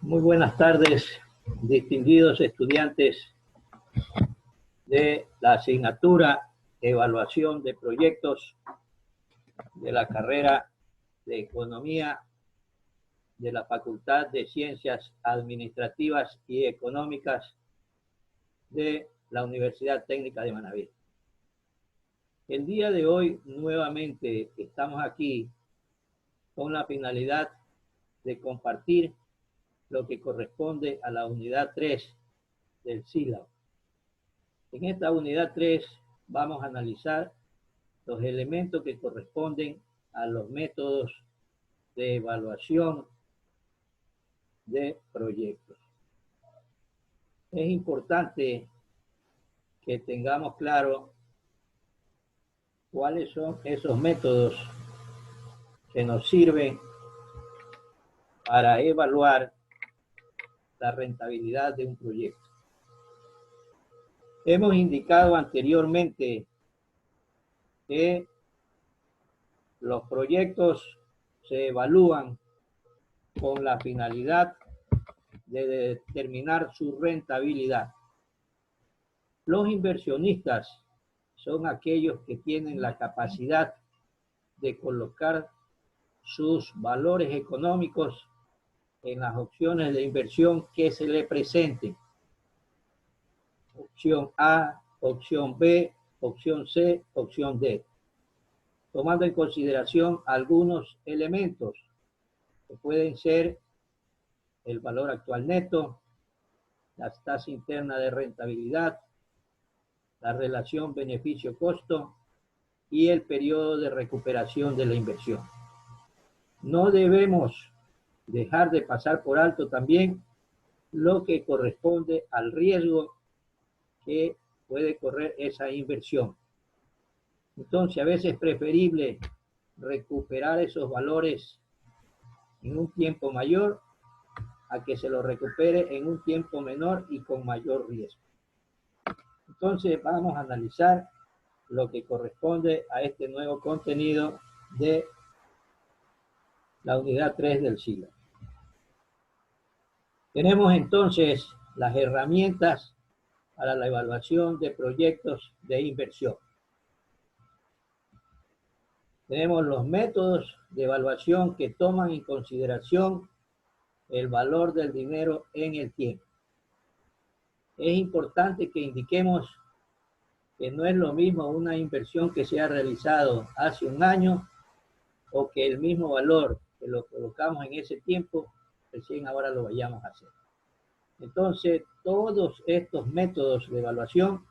Muy buenas tardes, distinguidos estudiantes de la asignatura Evaluación de Proyectos de la carrera de Economía de la Facultad de Ciencias Administrativas y Económicas de la Universidad Técnica de Manabí. El día de hoy nuevamente estamos aquí con la finalidad de compartir lo que corresponde a la unidad 3 del sílabo. En esta unidad 3 vamos a analizar los elementos que corresponden a los métodos de evaluación de proyectos. Es importante que tengamos claro cuáles son esos métodos que nos sirven para evaluar la rentabilidad de un proyecto. Hemos indicado anteriormente que los proyectos se evalúan con la finalidad de determinar su rentabilidad. Los inversionistas son aquellos que tienen la capacidad de colocar sus valores económicos en las opciones de inversión que se le presenten. Opción A, opción B, opción C, opción D. Tomando en consideración algunos elementos que pueden ser el valor actual neto, la tasa interna de rentabilidad, la relación beneficio-costo y el periodo de recuperación de la inversión. No debemos dejar de pasar por alto también lo que corresponde al riesgo que puede correr esa inversión. Entonces, a veces es preferible recuperar esos valores en un tiempo mayor a que se lo recupere en un tiempo menor y con mayor riesgo. Entonces, vamos a analizar lo que corresponde a este nuevo contenido de la unidad 3 del sílabo. Tenemos entonces las herramientas para la evaluación de proyectos de inversión. Tenemos los métodos de evaluación que toman en consideración el valor del dinero en el tiempo. Es importante que indiquemos que no es lo mismo una inversión que se ha realizado hace un año o que el mismo valor que lo colocamos en ese tiempo, recién ahora lo vayamos a hacer. Entonces, todos estos métodos de evaluación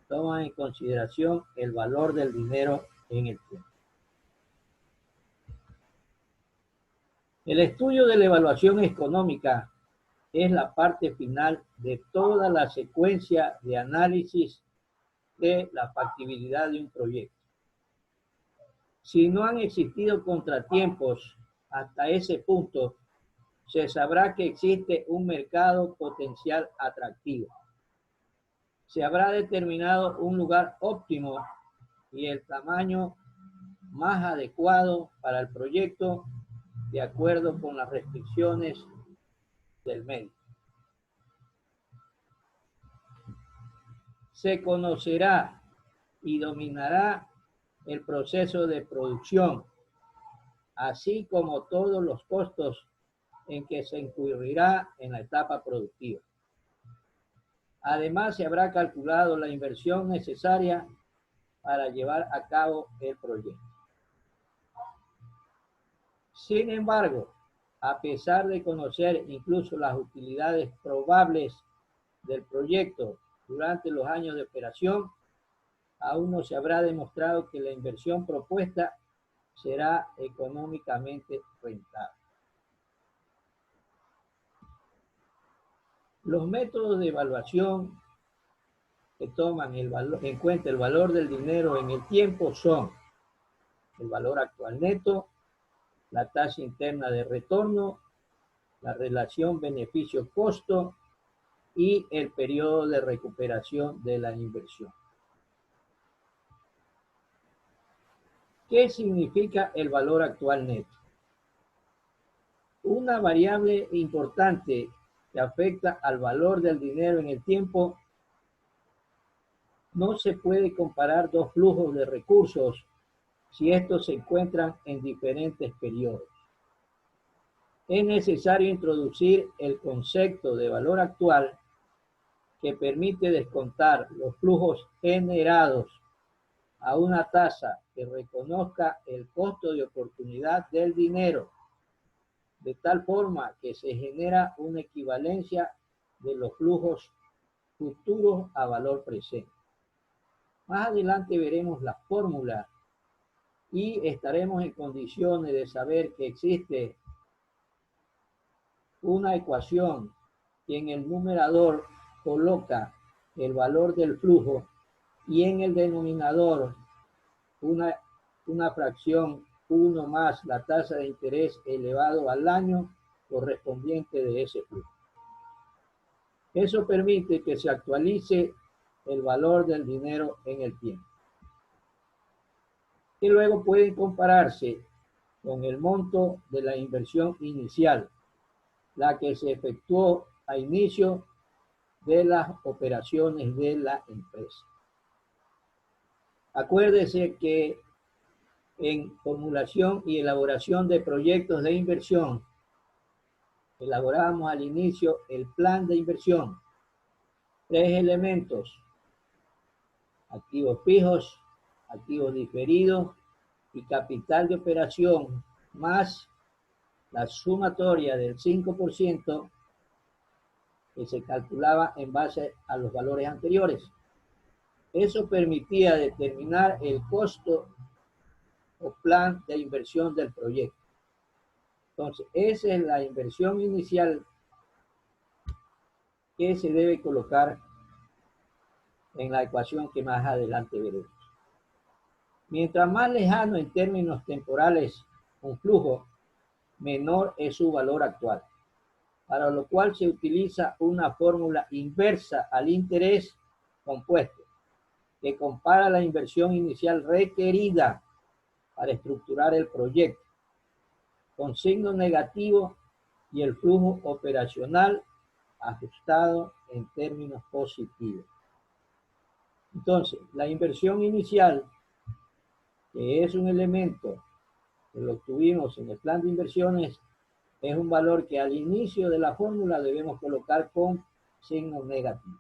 toman en consideración el valor del dinero en el tiempo. El estudio de la evaluación económica es la parte final de toda la secuencia de análisis de la factibilidad de un proyecto. Si no han existido contratiempos hasta ese punto, se sabrá que existe un mercado potencial atractivo. Se habrá determinado un lugar óptimo y el tamaño más adecuado para el proyecto de acuerdo con las restricciones del medio. Se conocerá y dominará el proceso de producción, así como todos los costos en que se incurrirá en la etapa productiva. Además, se habrá calculado la inversión necesaria para llevar a cabo el proyecto. Sin embargo, a pesar de conocer incluso las utilidades probables del proyecto durante los años de operación, aún no se habrá demostrado que la inversión propuesta será económicamente rentable. Los métodos de evaluación que toman en cuenta el valor del dinero en el tiempo son el valor actual neto, la tasa interna de retorno, la relación beneficio-costo y el periodo de recuperación de la inversión. ¿Qué significa el valor actual neto? Un una variable importante que afecta al valor del dinero en el tiempo. No se puede comparar dos flujos de recursos si estos se encuentran en diferentes periodos. Es necesario introducir el concepto de valor actual que permite descontar los flujos generados a una tasa que reconozca el costo de oportunidad del dinero, de tal forma que se genera una equivalencia de los flujos futuros a valor presente. Más adelante veremos la fórmula y estaremos en condiciones de saber que existe una ecuación que en el numerador coloca el valor del flujo y en el denominador una fracción 1 más la tasa de interés elevado al año correspondiente de ese flujo. Eso permite que se actualice el valor del dinero en el tiempo. Y luego pueden compararse con el monto de la inversión inicial, la que se efectuó a inicio de las operaciones de la empresa. Acuérdese que en formulación y elaboración de proyectos de inversión, elaboramos al inicio el plan de inversión. 3 elementos: activos fijos, activos diferidos y capital de operación, más la sumatoria del 5% que se calculaba en base a los valores anteriores. Eso permitía determinar el costo o plan de inversión del proyecto. Entonces, esa es la inversión inicial que se debe colocar en la ecuación que más adelante veremos. Mientras más lejano en términos temporales un flujo, menor es su valor actual, para lo cual se utiliza una fórmula inversa al interés compuesto, que compara la inversión inicial requerida para estructurar el proyecto con signo negativo y el flujo operacional ajustado en términos positivos. Entonces, la inversión inicial, que es un elemento que lo obtuvimos en el plan de inversiones, es un valor que al inicio de la fórmula debemos colocar con signo negativo.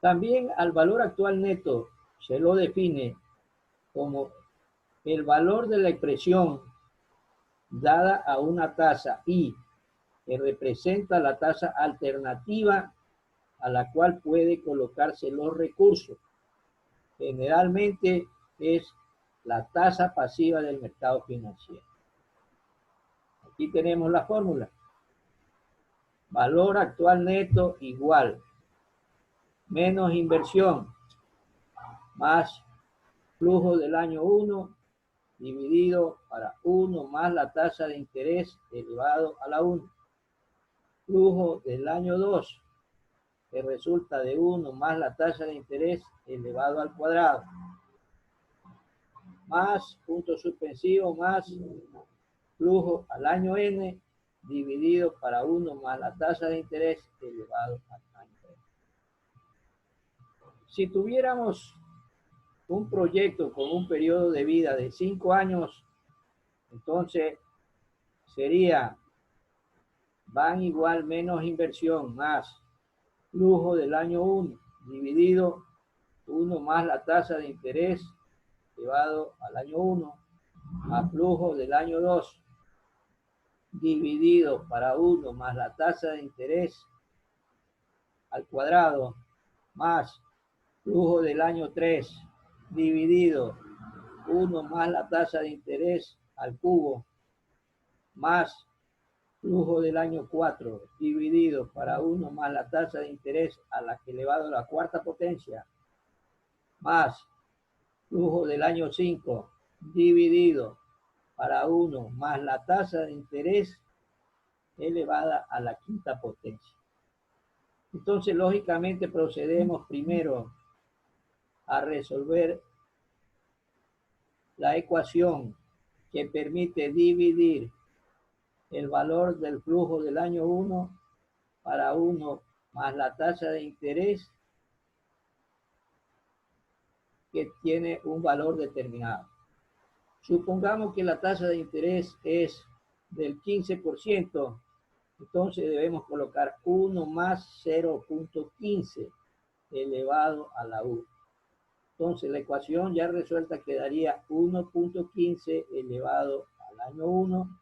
También al valor actual neto se lo define como el valor de la expresión dada a una tasa I, que representa la tasa alternativa a la cual puede colocarse los recursos. Generalmente es la tasa pasiva del mercado financiero. Aquí tenemos la fórmula. Valor actual neto igual menos inversión más flujo del año 1 dividido para 1 más la tasa de interés elevado a la 1. Flujo del año 2, que resulta de 1 más la tasa de interés elevado al cuadrado, más punto suspensivo más flujo al año n dividido para 1 más la tasa de interés elevado al año n. Si tuviéramos un proyecto con un periodo de vida de 5 años, entonces sería van igual menos inversión más flujo del año 1 dividido 1 más la tasa de interés elevado al año 1 más flujo del año 2 dividido para 1 más la tasa de interés al cuadrado más flujo del año 3 dividido 1 más la tasa de interés al cubo más flujo del año 4 dividido para 1 más la tasa de interés a la que elevado a la cuarta potencia más flujo del año 5 dividido para 1 más la tasa de interés elevada a la quinta potencia. Entonces, lógicamente, procedemos primero a resolver la ecuación que permite dividir el valor del flujo del año 1 para 1 más la tasa de interés que tiene un valor determinado. Supongamos que la tasa de interés es del 15%, entonces debemos colocar 1 más 0.15 elevado a la U. Entonces la ecuación ya resuelta quedaría 1.15 elevado al año 1.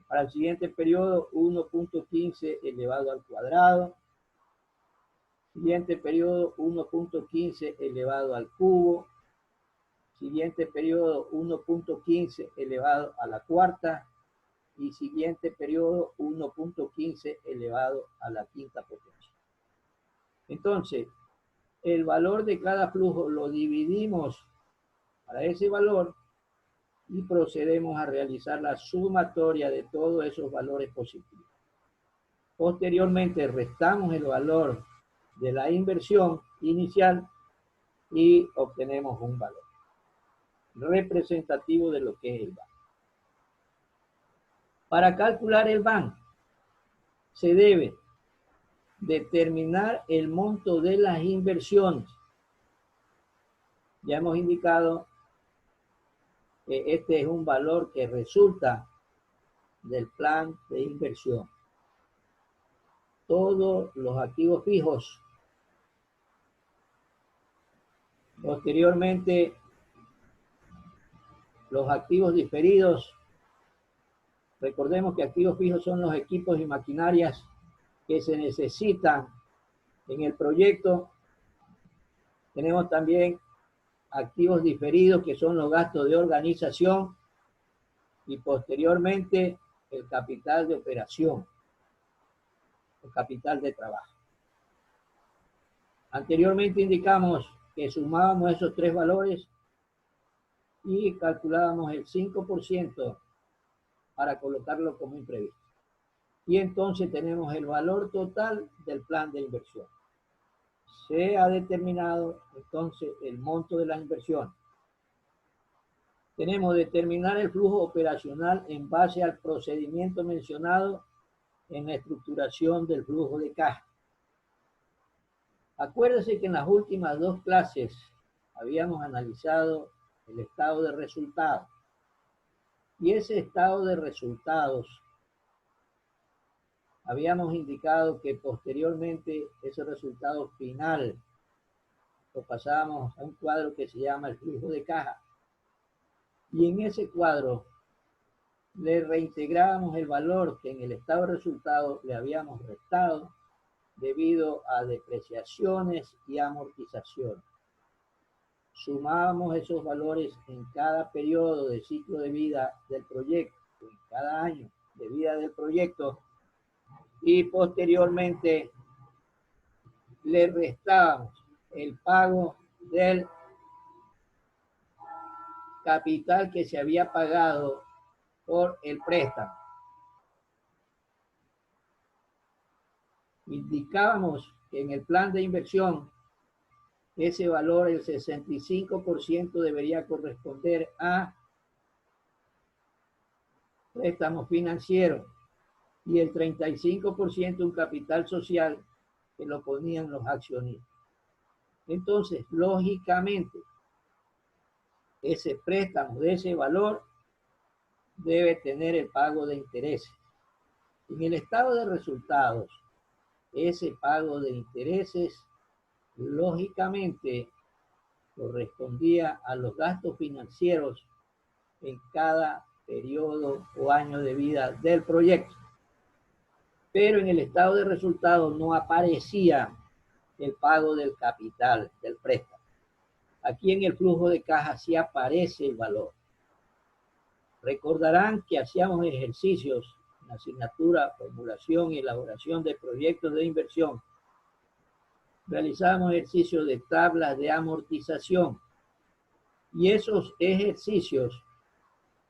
Para el siguiente periodo, 1.15 elevado al cuadrado. Siguiente periodo, 1.15 elevado al cubo. Siguiente periodo, 1.15 elevado a la cuarta. Y siguiente periodo, 1.15 elevado a la quinta potencia. Entonces, el valor de cada flujo lo dividimos para ese valor y procedemos a realizar la sumatoria de todos esos valores positivos. Posteriormente, restamos el valor de la inversión inicial y obtenemos un valor representativo de lo que es el BAN. Para calcular el BAN, se debe determinar el monto de las inversiones. Ya hemos indicado que este es un valor que resulta del plan de inversión. Todos los activos fijos. Posteriormente, los activos diferidos. Recordemos que activos fijos son los equipos y maquinarias que se necesitan en el proyecto. Tenemos también activos diferidos, que son los gastos de organización, y posteriormente el capital de operación, el capital de trabajo. Anteriormente indicamos que sumábamos esos tres valores y calculábamos el 5% para colocarlo como imprevisto. Y entonces tenemos el valor total del plan de inversión. Se ha determinado entonces el monto de la inversión. Tenemos que determinar el flujo operacional en base al procedimiento mencionado en la estructuración del flujo de caja. Acuérdense que en las últimas dos clases habíamos analizado el estado de resultados. Y ese estado de resultados, habíamos indicado que posteriormente ese resultado final lo pasábamos a un cuadro que se llama el flujo de caja. Y en ese cuadro le reintegrábamos el valor que en el estado de resultado le habíamos restado debido a depreciaciones y amortizaciones. Sumábamos esos valores en cada periodo de ciclo de vida del proyecto, en cada año de vida del proyecto, y posteriormente le restábamos el pago del capital que se había pagado por el préstamo. Indicábamos que en el plan de inversión ese valor, el 65%, debería corresponder a préstamos financieros y el 35% un capital social que lo ponían los accionistas. Entonces, lógicamente, ese préstamo de ese valor debe tener el pago de intereses. En el estado de resultados, ese pago de intereses lógicamente correspondía a los gastos financieros en cada periodo o año de vida del proyecto. Pero en el estado de resultados no aparecía el pago del capital, del préstamo. Aquí en el flujo de caja sí aparece el valor. Recordarán que hacíamos ejercicios en la asignatura formulación y elaboración de proyectos de inversión. Realizábamos ejercicios de tablas de amortización. Y esos ejercicios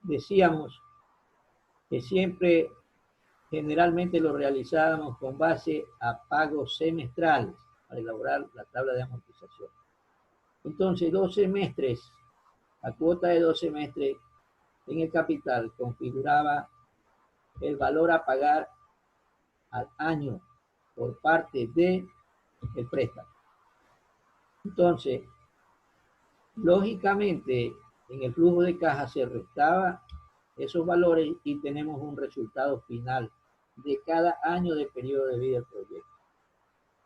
decíamos que siempre generalmente lo realizábamos con base a pagos semestrales para elaborar la tabla de amortización. Entonces, 2 semestres, la cuota de 2 semestres en el capital configuraba el valor a pagar al año por parte de el préstamo. Entonces, lógicamente, en el flujo de caja se restaba esos valores y tenemos un resultado final de cada año de periodo de vida del proyecto.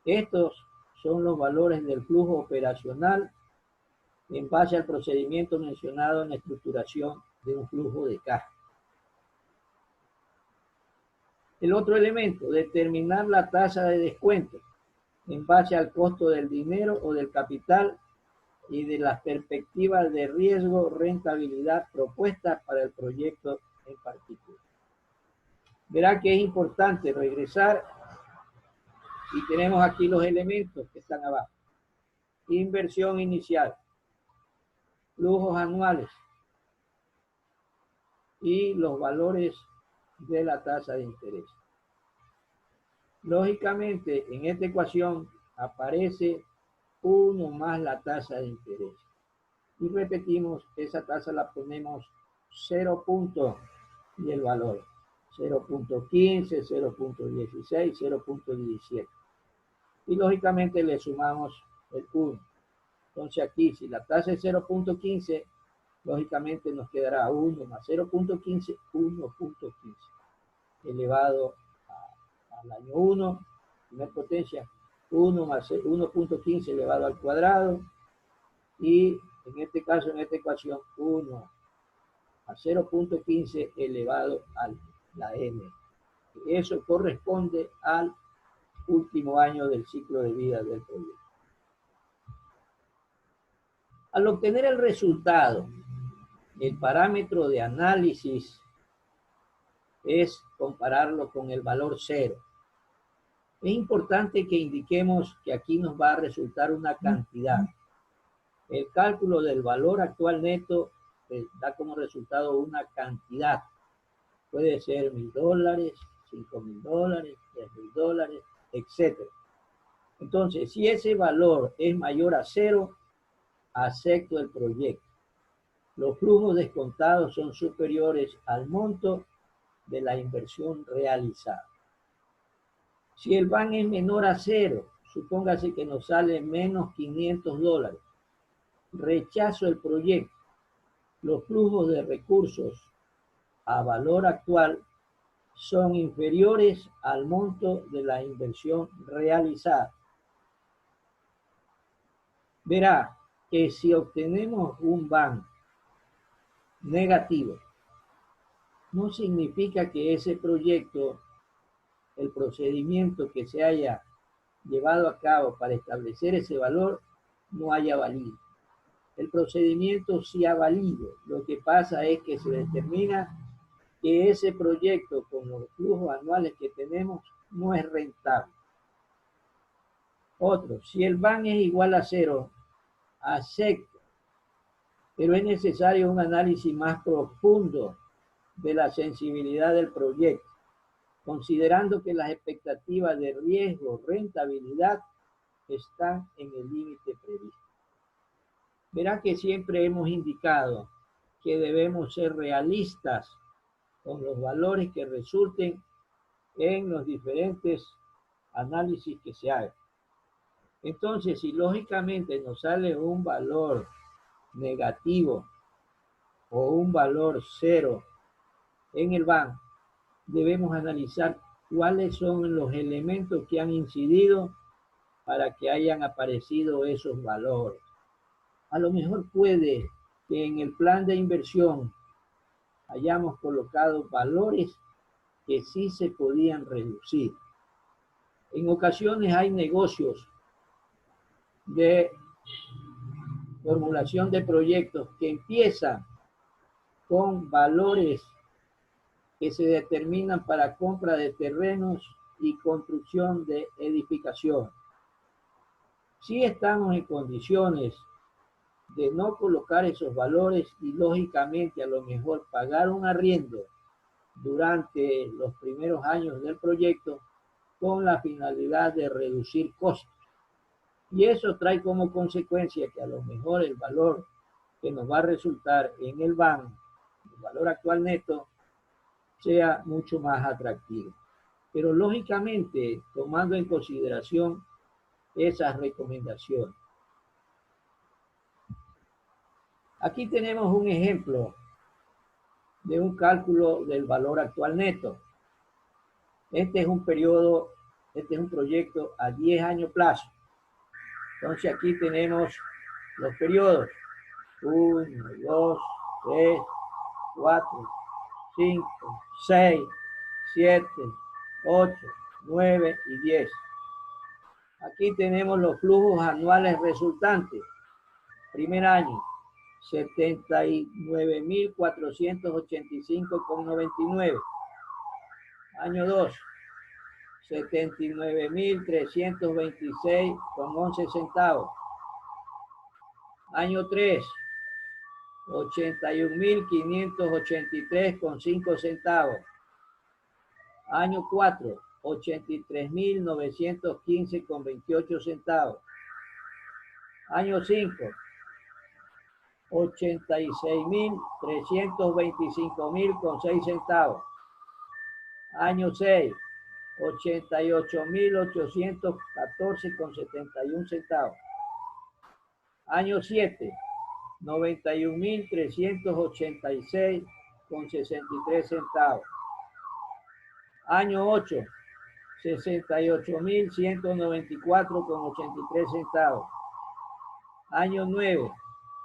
Estos son los valores del flujo operacional en base al procedimiento mencionado en la estructuración de un flujo de caja. El otro elemento, determinar la tasa de descuento en base al costo del dinero o del capital y de las perspectivas de riesgo, rentabilidad propuestas para el proyecto en particular. Verá que es importante regresar y tenemos aquí los elementos que están abajo. Inversión inicial, flujos anuales y los valores de la tasa de interés. Lógicamente, en esta ecuación aparece 1 más la tasa de interés. Y repetimos, esa tasa la ponemos 0 puntos y el valor 0.15, 0.16, 0.17. Y lógicamente le sumamos el 1. Entonces aquí, si la tasa es 0.15, lógicamente nos quedará 1 más 0.15, 1.15, elevado al año 1, primer potencia, 1 más 1.15 elevado al cuadrado, y en este caso, en esta ecuación, 1 a 0.15 elevado a la n. Eso corresponde al último año del ciclo de vida del proyecto. Al obtener el resultado, el parámetro de análisis es compararlo con el valor 0. Es importante que indiquemos que aquí nos va a resultar una cantidad. El cálculo del valor actual neto da como resultado una cantidad. Puede ser $1.000, $5.000, $3.000, etc. Entonces, si ese valor es mayor a 0, acepto el proyecto. Los flujos descontados son superiores al monto de la inversión realizada. Si el VAN es menor a 0, supóngase que nos sale menos $500, rechazo el proyecto. Los flujos de recursos a valor actual son inferiores al monto de la inversión realizada. Verá que si obtenemos un VAN negativo, no significa que ese proyecto, el procedimiento que se haya llevado a cabo para establecer ese valor, no haya valido. El procedimiento sí ha valido. Lo que pasa es que se determina que ese proyecto con los flujos anuales que tenemos no es rentable. Otro, si el VAN es igual a 0, acepto, pero es necesario un análisis más profundo de la sensibilidad del proyecto, considerando que las expectativas de riesgo, rentabilidad, están en el límite previsto. Verá que siempre hemos indicado que debemos ser realistas con los valores que resulten en los diferentes análisis que se hagan. Entonces, si lógicamente nos sale un valor negativo o un valor 0 en el VAN, debemos analizar cuáles son los elementos que han incidido para que hayan aparecido esos valores. A lo mejor puede que en el plan de inversión hayamos colocado valores que sí se podían reducir. En ocasiones hay negocios de formulación de proyectos que empiezan con valores que se determinan para compra de terrenos y construcción de edificación. Si estamos en condiciones de no colocar esos valores y lógicamente a lo mejor pagar un arriendo durante los primeros años del proyecto con la finalidad de reducir costos. Y eso trae como consecuencia que a lo mejor el valor que nos va a resultar en el VAN, el valor actual neto, sea mucho más atractivo. Pero lógicamente, tomando en consideración esas recomendaciones. Aquí tenemos un ejemplo de un cálculo del valor actual neto. Este es un periodo, este es un proyecto a 10 años plazo. Entonces aquí tenemos los periodos. 1, 2, 3, 4, 5, 6, 7, 8, 9 y 10. Aquí tenemos los flujos anuales resultantes. Primer año, 79.485,99. Año 2, 79.326,11 centavos. Año 3, 81.583,5 centavos. Año 4, 83.915,28 centavos. Año 5, 86.325,6 centavos. Año 6, 88.814,71 centavos. Año 7, 91.386,63 centavos. Año 8, 68.194,83 centavos. Año 9,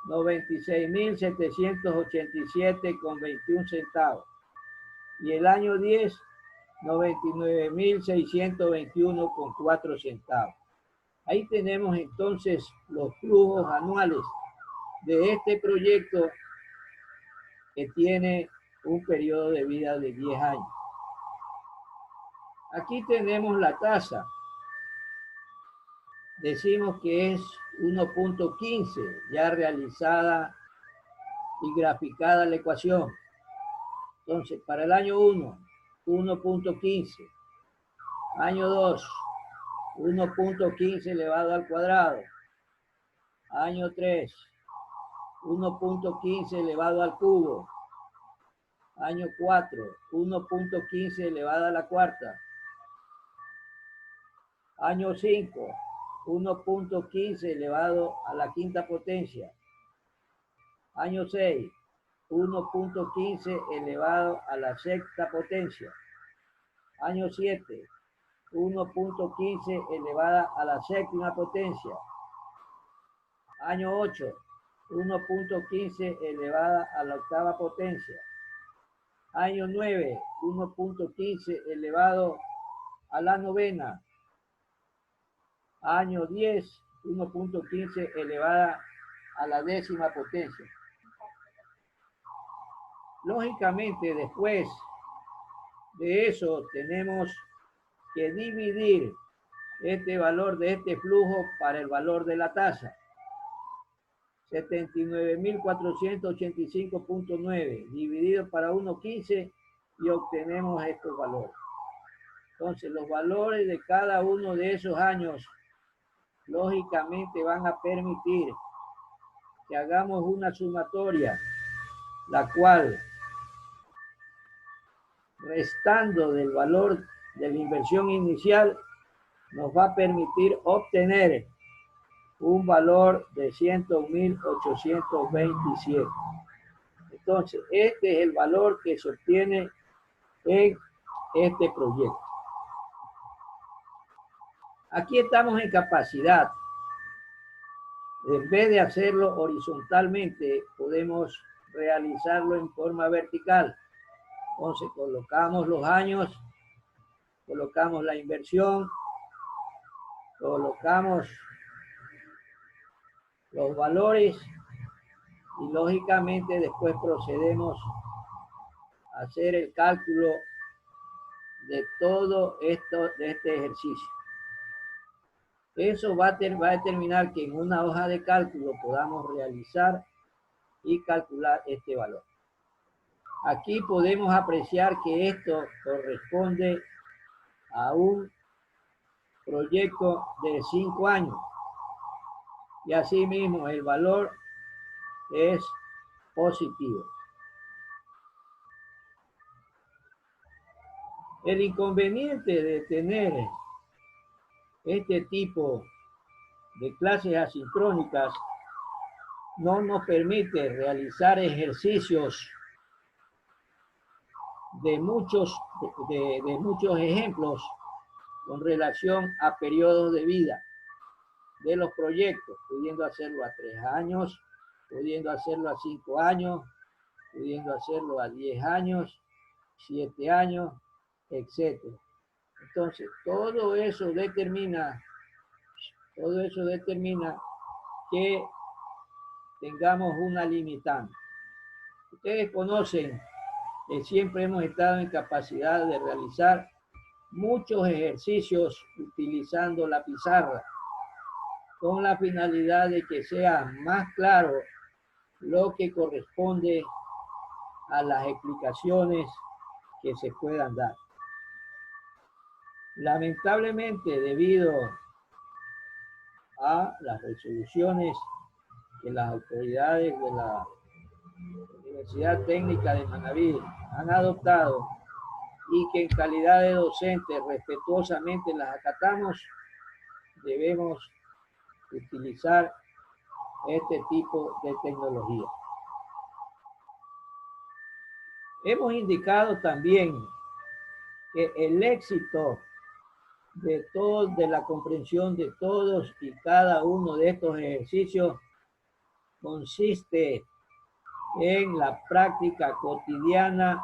96.787,21 centavos. Y el año 10, 99.621,4 centavos. Ahí tenemos entonces los flujos anuales de este proyecto que tiene un periodo de vida de 10 años. Aquí tenemos la tasa. Decimos que es 1.15, ya realizada y graficada la ecuación. Entonces, para el año 1, 1.15. Año 2, 1.15 elevado al cuadrado. Año 3, 1.15 elevado al cubo. Año 4, 1.15 elevado a la cuarta. Año 5, 1.15 elevado a la quinta potencia. Año 6, 1.15 elevado a la sexta potencia. Año 7, 1.15 elevada a la séptima potencia. Año 8, 1.15 elevada a la octava potencia. Año 9, 1.15 elevado a la novena. Año 10, 1.15 elevada a la décima potencia. Lógicamente, después de eso, tenemos que dividir este valor de este flujo para el valor de la tasa. 79.485,9 dividido para 1.15 y obtenemos estos valores. Entonces, los valores de cada uno de esos años, lógicamente, van a permitir que hagamos una sumatoria, la cual, restando del valor de la inversión inicial, nos va a permitir obtener un valor de 101.827. Entonces, este es el valor que se obtiene en este proyecto. Aquí estamos en capacidad. En vez de hacerlo horizontalmente, podemos realizarlo en forma vertical. Entonces, colocamos los años, colocamos la inversión, colocamos los valores y lógicamente después procedemos a hacer el cálculo de todo esto, de este ejercicio. Eso va a determinar que en una hoja de cálculo podamos realizar y calcular este valor. Aquí podemos apreciar que esto corresponde a un proyecto de 5 años. Y asimismo el valor es positivo. El inconveniente de tener este tipo de clases asincrónicas no nos permite realizar ejercicios de muchos ejemplos con relación a periodos de vida de los proyectos, pudiendo hacerlo a 3 años, pudiendo hacerlo a 5 años, pudiendo hacerlo a 10 años, 7 años, etc. Entonces, todo eso determina que tengamos una limitante. Ustedes conocen que siempre hemos estado en capacidad de realizar muchos ejercicios utilizando la pizarra, con la finalidad de que sea más claro lo que corresponde a las explicaciones que se puedan dar. Lamentablemente, debido a las resoluciones que las autoridades de la Universidad Técnica de Manabí han adoptado y que en calidad de docentes respetuosamente las acatamos, debemos utilizar este tipo de tecnología. Hemos indicado también que el éxito de la comprensión de todos y cada uno de estos ejercicios consiste en la práctica cotidiana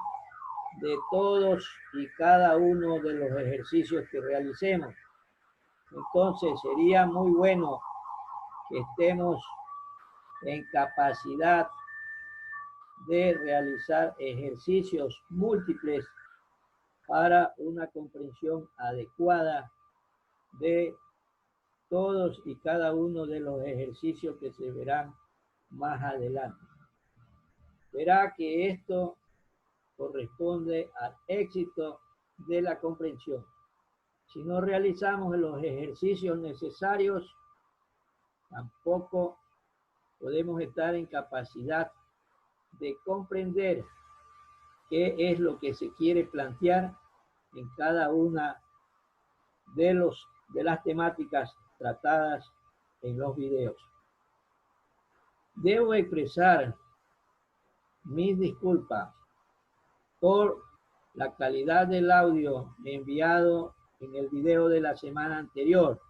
de todos y cada uno de los ejercicios que realicemos. Entonces sería muy bueno que estemos en capacidad de realizar ejercicios múltiples para una comprensión adecuada de todos y cada uno de los ejercicios que se verán más adelante. Verá que esto corresponde al éxito de la comprensión. Si no realizamos los ejercicios necesarios, tampoco podemos estar en capacidad de comprender qué es lo que se quiere plantear en cada una de las temáticas tratadas en los videos. Debo expresar mis disculpas por la calidad del audio enviado en el video de la semana anterior.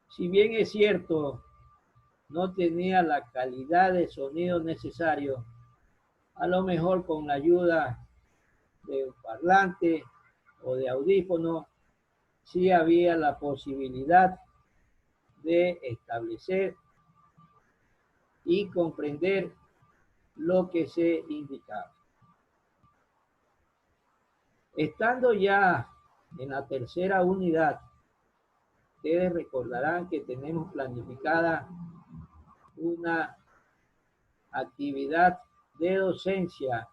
Si bien es cierto, no tenía la calidad de sonido necesario, a lo mejor con la ayuda de un parlante o de audífono, sí había la posibilidad de establecer y comprender lo que se indicaba. Estando ya en la tercera unidad, ustedes recordarán que tenemos planificada una actividad de docencia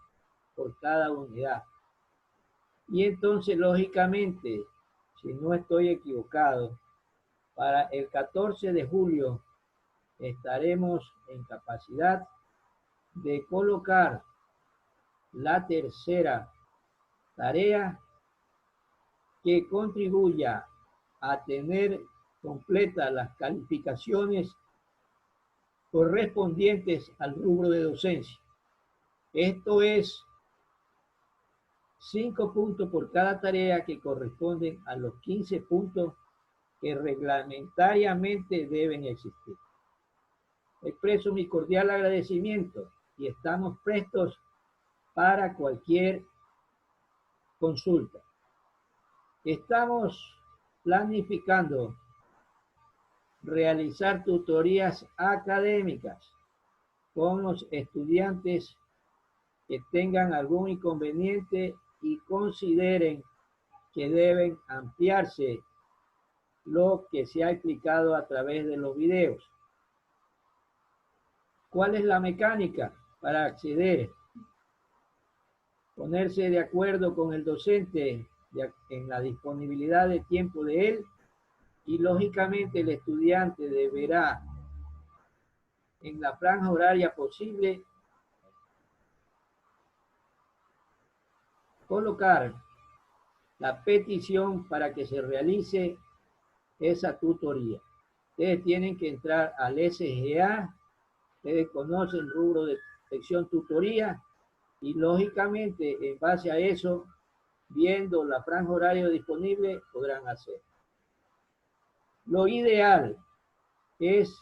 por cada unidad. Y entonces, lógicamente, si no estoy equivocado, para el 14 de julio estaremos en capacidad de colocar la tercera tarea que contribuya a tener completas las calificaciones correspondientes al rubro de docencia. Esto es 5 puntos por cada tarea que corresponden a los 15 puntos que reglamentariamente deben existir. Expreso mi cordial agradecimiento y estamos prestos para cualquier consulta. Estamos planificando realizar tutorías académicas con los estudiantes que tengan algún inconveniente y consideren que deben ampliarse lo que se ha explicado a través de los videos. ¿Cuál es la mecánica para acceder? Ponerse de acuerdo con el docente en la disponibilidad de tiempo de él, y lógicamente el estudiante deberá en la franja horaria posible colocar la petición para que se realice esa tutoría. Ustedes tienen que entrar al SGA, ustedes conocen el rubro de sección tutoría y lógicamente en base a eso, viendo la franja horaria disponible, podrán hacer. Lo ideal es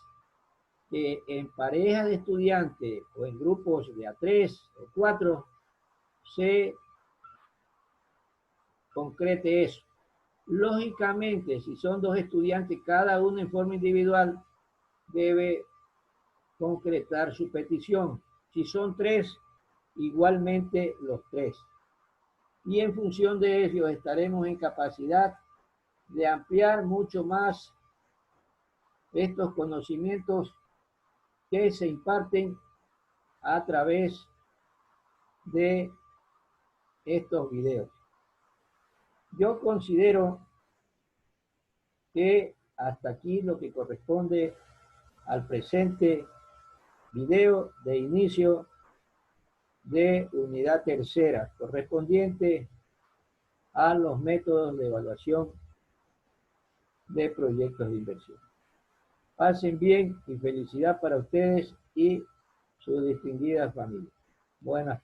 que en parejas de estudiantes o en grupos de a 3 o 4 se concrete eso. Lógicamente, si son 2 estudiantes, cada uno en forma individual debe concretar su petición. Si son 3, igualmente los 3. Y en función de ello estaremos en capacidad de ampliar mucho más estos conocimientos que se imparten a través de estos videos. Yo considero que hasta aquí lo que corresponde al presente video de inicio de unidad tercera, correspondiente a los métodos de evaluación de proyectos de inversión. Pasen bien y felicidad para ustedes y su distinguida familia. Buenas tardes.